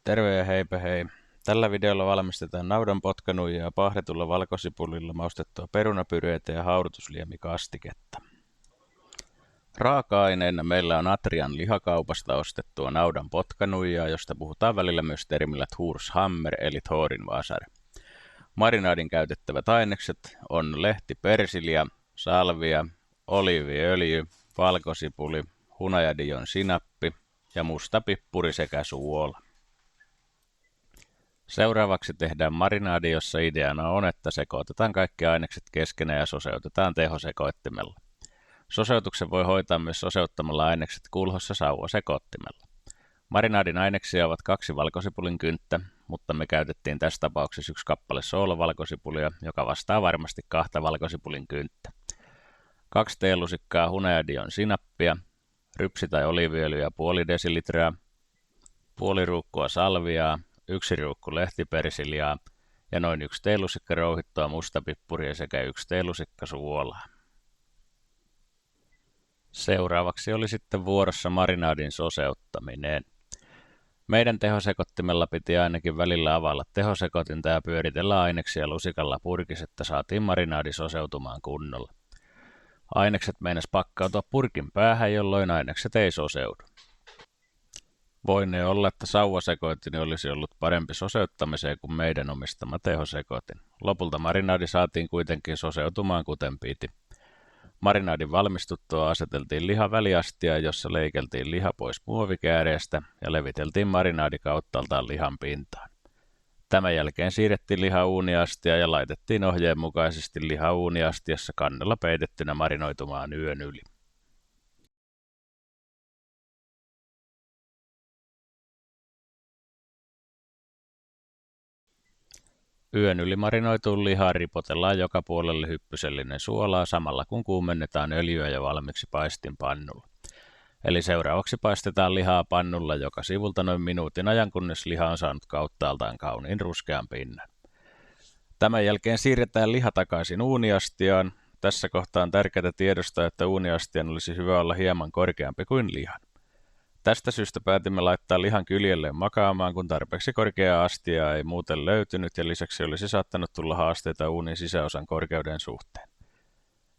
Terve ja heipä hei. Tällä videolla valmistetaan naudan potkanuijaa pahdetulla valkosipulilla maustettua perunapyreitä ja haudutusliemikastiketta. Raaka-aineena meillä on Atrian lihakaupasta ostettua naudan potkanuijaa, josta puhutaan välillä myös termillä Torshammer eli Thorin vasar. Marinaadin käytettävät ainekset on lehtipersilja, salvia, oliiviöljy, valkosipuli, hunajadion sinappi ja musta pippuri sekä suola. Seuraavaksi tehdään marinaadi, jossa ideana on, että sekoitetaan kaikki ainekset keskenään ja soseutetaan tehosekoittimella. Soseutuksen voi hoitaa myös soseuttamalla ainekset kulhossa sauvasekoittimella. Marinaadin aineksia ovat 2 valkosipulin kynttä, mutta me käytettiin tässä tapauksessa 1 kappale soolovalkosipulia, joka vastaa varmasti 2 valkosipulin kynttä. 2 teelusikkaa hunajadion sinappia, rypsi- tai oliiviöljyä puoli desilitraa, puoli ruukkua salviaa, 1 ruukku lehtipersiljaa ja noin 1 teelusikka rouhittua mustapippuria sekä 1 teelusikka suolaa. Seuraavaksi oli sitten vuorossa marinaadin soseuttaminen. Meidän tehosekottimella piti ainakin välillä availla tehosekotinta ja pyöritellä aineksia lusikalla purkissa, että saatiin marinaadi soseutumaan kunnolla. Ainekset meinas pakkautua purkin päähän, jolloin ainekset ei soseudu. Voinee olla, että sauvasekoitin olisi ollut parempi soseuttamiseen kuin meidän omistama tehosekoitin. Lopulta marinaadi saatiin kuitenkin soseutumaan kuten piti. Marinaadin valmistuttua aseteltiin liha väliastiaan, jossa leikeltiin liha pois muovikääreestä ja leviteltiin marinaadi kauttaaltaan lihan pintaan. Tämän jälkeen siirrettiin liha uuniastiaan ja laitettiin ohjeen mukaisesti liha uuniastiassa kannella peitettynä marinoitumaan yön yli. Yön yli marinoituun lihaan ripotellaan joka puolelle hyppysellinen suolaa samalla kun kuumennetaan öljyä ja valmiiksi paistinpannulla. Eli seuraavaksi paistetaan lihaa pannulla joka sivulta noin minuutin ajan, kunnes liha on saanut kauttaaltaan kauniin ruskean pinnan. Tämän jälkeen siirretään liha takaisin uuniastiaan. Tässä kohtaa on tärkeää tiedostaa, että uuniastian olisi hyvä olla hieman korkeampi kuin lihan. Tästä syystä päätimme laittaa lihan kyljelleen makaamaan, kun tarpeeksi korkeaa astiaa ei muuten löytynyt ja lisäksi olisi saattanut tulla haasteita uunin sisäosan korkeuden suhteen.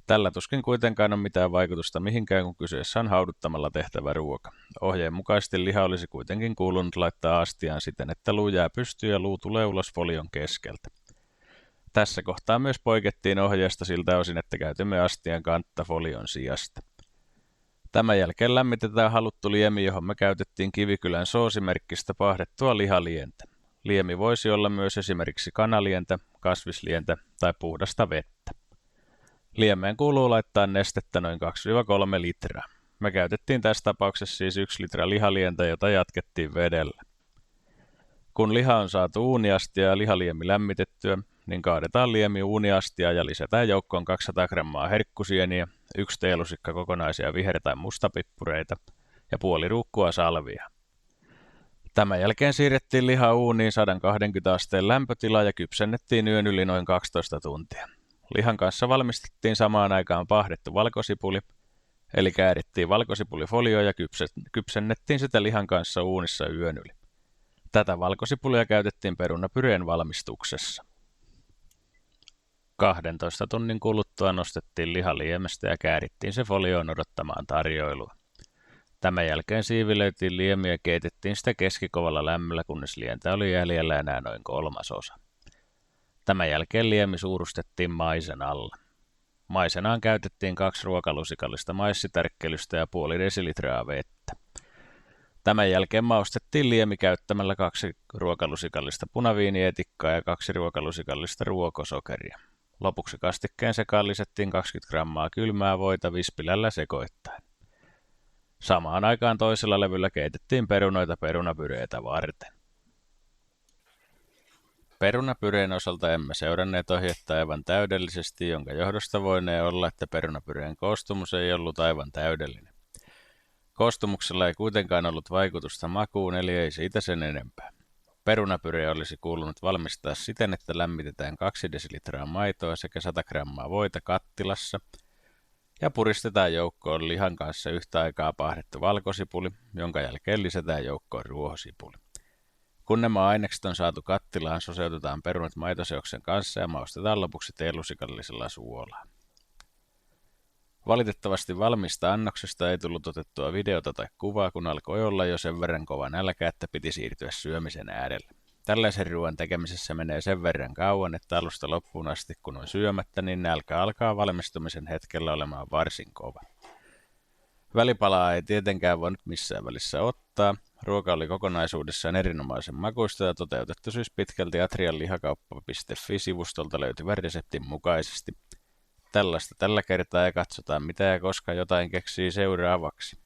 Tällä tuskin kuitenkaan on mitään vaikutusta mihinkään, kun kyseessä on hauduttamalla tehtävä ruoka. Ohjeen mukaisesti liha olisi kuitenkin kuulunut laittaa astiaan siten, että luu jää pystyyn ja luu tulee ulos folion keskeltä. Tässä kohtaa myös poikettiin ohjeesta siltä osin, että käytimme astian kantta folion sijasta. Tämän jälkeen lämmitetään haluttu liemi, johon me käytettiin Kivikylän soosimerkkistä pahdettua lihalientä. Liemi voisi olla myös esimerkiksi kanalientä, kasvislientä tai puhdasta vettä. Liemeen kuuluu laittaa nestettä noin 2-3 litraa. Me käytettiin tässä tapauksessa siis 1 litra lihalientä, jota jatkettiin vedellä. Kun liha on saatu uuniastia ja lihaliemi lämmitettyä, niin kaadetaan liemi uuniastiaan ja lisätään joukkoon 200 grammaa herkkusieniä, 1 teelusikka kokonaisia viher- tai mustapippureita ja puoli ruukkua salvia. Tämän jälkeen siirrettiin liha uuniin 120 asteen lämpötilaan ja kypsennettiin yön yli noin 12 tuntia. Lihan kanssa valmistettiin samaan aikaan pahdettu valkosipuli, eli käärittiin valkosipulifolio ja kypsennettiin sitä lihan kanssa uunissa yön yli. Tätä valkosipulia käytettiin perunapyreen valmistuksessa. 12 tunnin kuluttua nostettiin liha liemestä ja käärittiin se folioon odottamaan tarjoilua. Tämän jälkeen siivilöitiin liemi ja keitettiin sitä keskikovalla lämmöllä, kunnes lientä oli jäljellä enää noin 1/3. Tämän jälkeen liemi suurustettiin maisen alla. Maisenaan käytettiin 2 ruokalusikallista maissitärkkelystä ja puoli desilitraa vettä. Tämän jälkeen maustettiin liemi käyttämällä 2 ruokalusikallista punaviinietikkaa ja 2 ruokalusikallista ruokosokeria. Lopuksi kastikkeen sekaan lisättiin 20 grammaa kylmää voita vispilällä sekoittaen. Samaan aikaan toisella levyllä keitettiin perunoita perunapyreitä varten. Perunapyreen osalta emme seuranneet ohjetta aivan täydellisesti, jonka johdosta voinee olla, että perunapyreen koostumus ei ollut aivan täydellinen. Koostumuksella ei kuitenkaan ollut vaikutusta makuun, eli ei siitä sen enempää. Perunapyree olisi kuulunut valmistaa siten, että lämmitetään 2 desilitraa maitoa sekä 100 grammaa voita kattilassa ja puristetaan joukkoon lihan kanssa yhtä aikaa pahdettu valkosipuli, jonka jälkeen lisätään joukkoon ruohosipuli. Kun nämä ainekset on saatu kattilaan, soseutetaan perunat maitoseoksen kanssa ja maustetaan lopuksi teelusikallisella suolaa. Valitettavasti valmista annoksesta ei tullut otettua videota tai kuvaa, kun alkoi olla jo sen verran kova nälkä, että piti siirtyä syömisen äärelle. Tällaisen ruoan tekemisessä menee sen verran kauan, että alusta loppuun asti kun on syömättä, niin nälkä alkaa valmistumisen hetkellä olemaan varsin kova. Välipalaa ei tietenkään voinut missään välissä ottaa. Ruoka oli kokonaisuudessaan erinomaisen makuista ja toteutettu siis pitkälti atrianlihakauppa.fi-sivustolta löytyvän reseptin mukaisesti. Tällaista tällä kertaa ja katsotaan mitä ja koska jotain keksii seuraavaksi.